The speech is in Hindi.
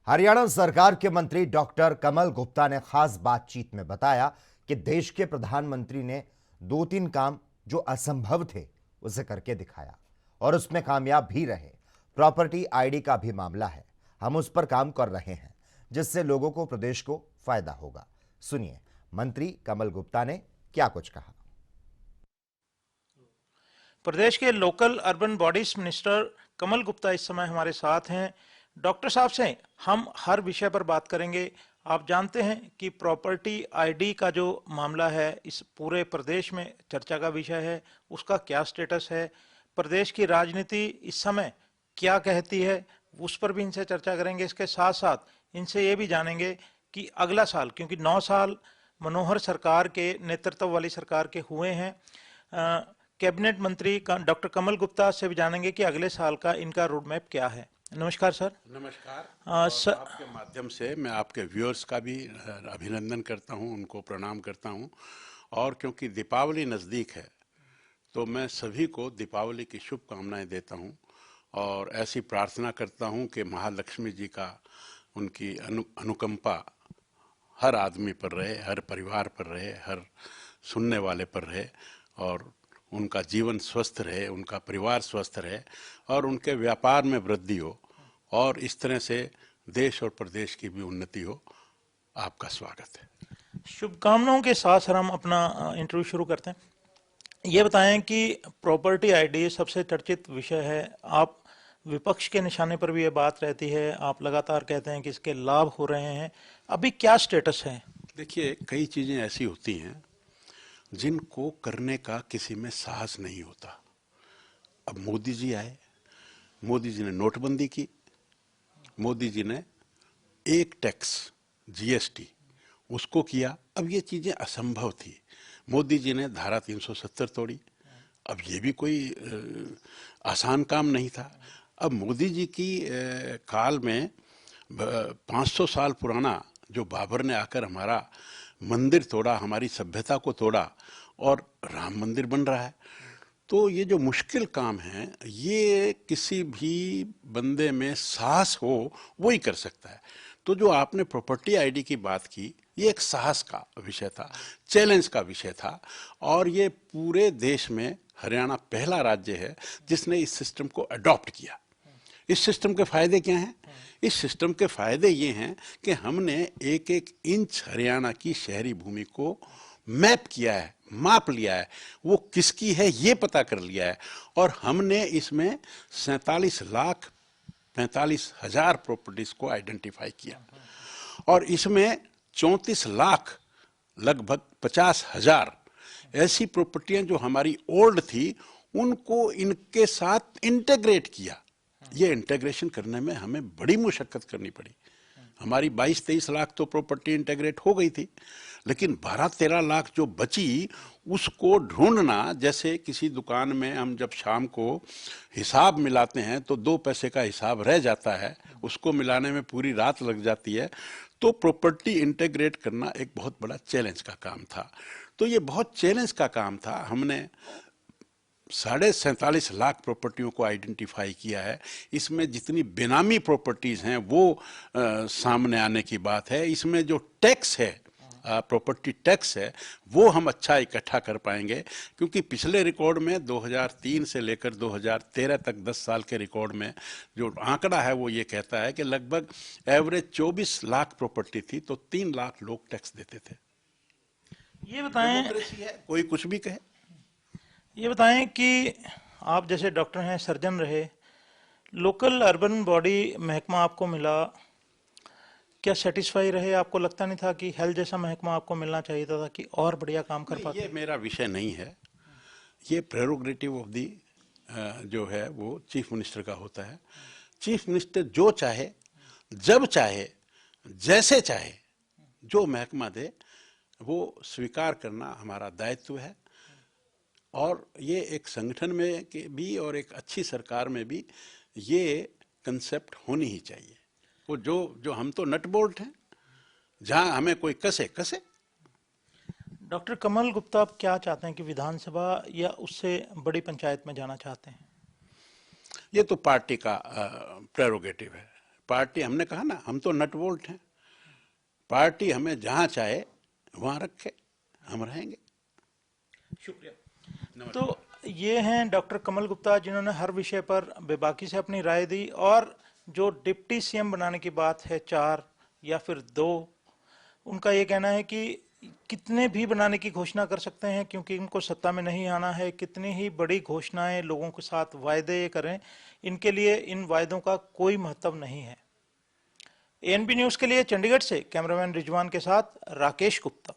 हरियाणा सरकार के मंत्री डॉक्टर कमल गुप्ता ने खास बातचीत में बताया कि देश के प्रधानमंत्री ने 2-3 काम जो असंभव थे उसे करके दिखाया और उसमें कामयाब भी रहे। प्रॉपर्टी आईडी का भी मामला है, हम उस पर काम कर रहे हैं जिससे लोगों को, प्रदेश को फायदा होगा। सुनिए मंत्री कमल गुप्ता ने क्या कुछ कहा। प्रदेश के लोकल अर्बन बॉडीज मिनिस्टर कमल गुप्ता इस समय हमारे साथ हैं। डॉक्टर साहब से हम हर विषय पर बात करेंगे। आप जानते हैं कि प्रॉपर्टी आईडी का जो मामला है इस पूरे प्रदेश में चर्चा का विषय है। उसका क्या स्टेटस है, प्रदेश की राजनीति इस समय क्या कहती है, उस पर भी इनसे चर्चा करेंगे। इसके साथ साथ इनसे ये भी जानेंगे कि अगला साल, क्योंकि 9 साल मनोहर सरकार के नेतृत्व वाली सरकार के हुए हैं, कैबिनेट मंत्री डॉक्टर कमल गुप्ता से भी जानेंगे कि अगले साल का इनका रोड मैप क्या है। नमस्कार सर। नमस्कार। सर, आपके माध्यम से मैं आपके व्यूअर्स का भी अभिनंदन करता हूं, उनको प्रणाम करता हूं। और क्योंकि दीपावली नज़दीक है तो मैं सभी को दीपावली की शुभकामनाएं देता हूं और ऐसी प्रार्थना करता हूं कि महालक्ष्मी जी का, उनकी अनुकंपा हर आदमी पर रहे, हर परिवार पर रहे, हर सुनने वाले पर रहे और उनका जीवन स्वस्थ रहे, उनका परिवार स्वस्थ रहे और उनके व्यापार में वृद्धि हो और इस तरह से देश और प्रदेश की भी उन्नति हो। आपका स्वागत है। शुभकामनाओं के साथ सर हम अपना इंटरव्यू शुरू करते हैं। ये बताएं कि प्रॉपर्टी आईडी सबसे चर्चित विषय है। आप विपक्ष के निशाने पर भी ये बात रहती है, आप लगातार कहते हैं कि इसके लाभ हो रहे हैं। अभी क्या स्टेटस है? देखिए, कई चीज़ें ऐसी होती हैं जिनको करने का किसी में साहस नहीं होता। अब मोदी जी आए, मोदी जी ने नोटबंदी की, मोदी जी ने एक टैक्स जीएसटी उसको किया। अब ये चीज़ें असंभव थी। मोदी जी ने धारा 370 तोड़ी। अब ये भी कोई आसान काम नहीं था। अब मोदी जी की काल में 500 साल पुराना जो बाबर ने आकर हमारा मंदिर तोड़ा, हमारी सभ्यता को तोड़ा और राम मंदिर बन रहा है। तो ये जो मुश्किल काम है, ये किसी भी बंदे में साहस हो वो ही कर सकता है। तो जो आपने प्रॉपर्टी आईडी की बात की, ये एक साहस का विषय था, चैलेंज का विषय था और ये पूरे देश में हरियाणा पहला राज्य है जिसने इस सिस्टम को अडॉप्ट किया। इस सिस्टम के फायदे क्या हैं? इस सिस्टम के फायदे ये हैं कि हमने एक एक इंच हरियाणा की शहरी भूमि को मैप किया है, माप लिया है, वो किसकी है ये पता कर लिया है और हमने इसमें 47,45,000 प्रॉपर्टीज को आइडेंटिफाई किया और इसमें 34 लाख लगभग 50,000 ऐसी प्रॉपर्टियां जो हमारी ओल्ड थी उनको इनके साथ इंटीग्रेट किया। ये इंटीग्रेशन करने में हमें बड़ी मुशक्कत करनी पड़ी। हमारी 22-23 लाख तो प्रॉपर्टी इंटीग्रेट हो गई थी, लेकिन 12-13 लाख जो बची उसको ढूंढना, जैसे किसी दुकान में हम जब शाम को हिसाब मिलाते हैं तो 2 पैसे का हिसाब रह जाता है, उसको मिलाने में पूरी रात लग जाती है। तो प्रॉपर्टी इंटीग्रेट करना एक बहुत बड़ा चैलेंज का काम था। तो ये बहुत चैलेंज का काम था। हमने 47.5 लाख प्रॉपर्टियों को आइडेंटिफाई किया है। इसमें जितनी बेनामी प्रॉपर्टीज़ हैं वो सामने आने की बात है। इसमें जो टैक्स है, प्रॉपर्टी टैक्स है, वो हम अच्छा इकट्ठा कर पाएंगे, क्योंकि पिछले रिकॉर्ड में 2003 से लेकर 2013 तक 10 साल के रिकॉर्ड में जो आंकड़ा है वो ये कहता है कि लगभग एवरेज 24 लाख प्रॉपर्टी थी तो 3 लाख लोग टैक्स देते थे। ये बताएं, डेमोक्रेसी है, कोई कुछ भी कहे। ये बताएं कि आप जैसे डॉक्टर हैं, सर्जन रहे, लोकल अर्बन बॉडी महकमा आपको मिला, क्या सेटिस्फाई रहे? आपको लगता नहीं था कि हेल्थ जैसा महकमा आपको मिलना चाहिए था कि और बढ़िया काम कर पाते? ये मेरा विषय नहीं है। ये प्रेरोगेटिव ऑफ दी जो है वो चीफ मिनिस्टर का होता है। चीफ मिनिस्टर जो चाहे, जब चाहे, जैसे चाहे, जो महकमा दे वो स्वीकार करना हमारा दायित्व है। और ये एक संगठन में भी और एक अच्छी सरकार में भी ये कंसेप्ट होनी ही चाहिए। वो जो हम तो नट बोल्ट हैं, जहां हमें कोई कसे। डॉक्टर कमल गुप्ता, आप क्या चाहते हैं कि विधानसभा या उससे बड़ी पंचायत में जाना चाहते हैं? ये तो पार्टी का प्रेरोगेटिव है। पार्टी, हमने कहा ना, हम तो नट बोल्ट हैं, पार्टी हमें जहां चाहे वहां रखे, हम रहेंगे। शुक्रिया। तो ये हैं डॉक्टर कमल गुप्ता, जिन्होंने हर विषय पर बेबाकी से अपनी राय दी। और जो डिप्टी सीएम बनाने की बात है 4 या फिर 2, उनका ये कहना है कि कितने भी बनाने की घोषणा कर सकते हैं, क्योंकि इनको सत्ता में नहीं आना है। कितनी ही बड़ी घोषणाएं लोगों के साथ वायदे ये करें, इनके लिए इन वायदों का कोई महत्व नहीं है। एएनबी न्यूज के लिए चंडीगढ़ से कैमरामैन रिजवान के साथ राकेश गुप्ता।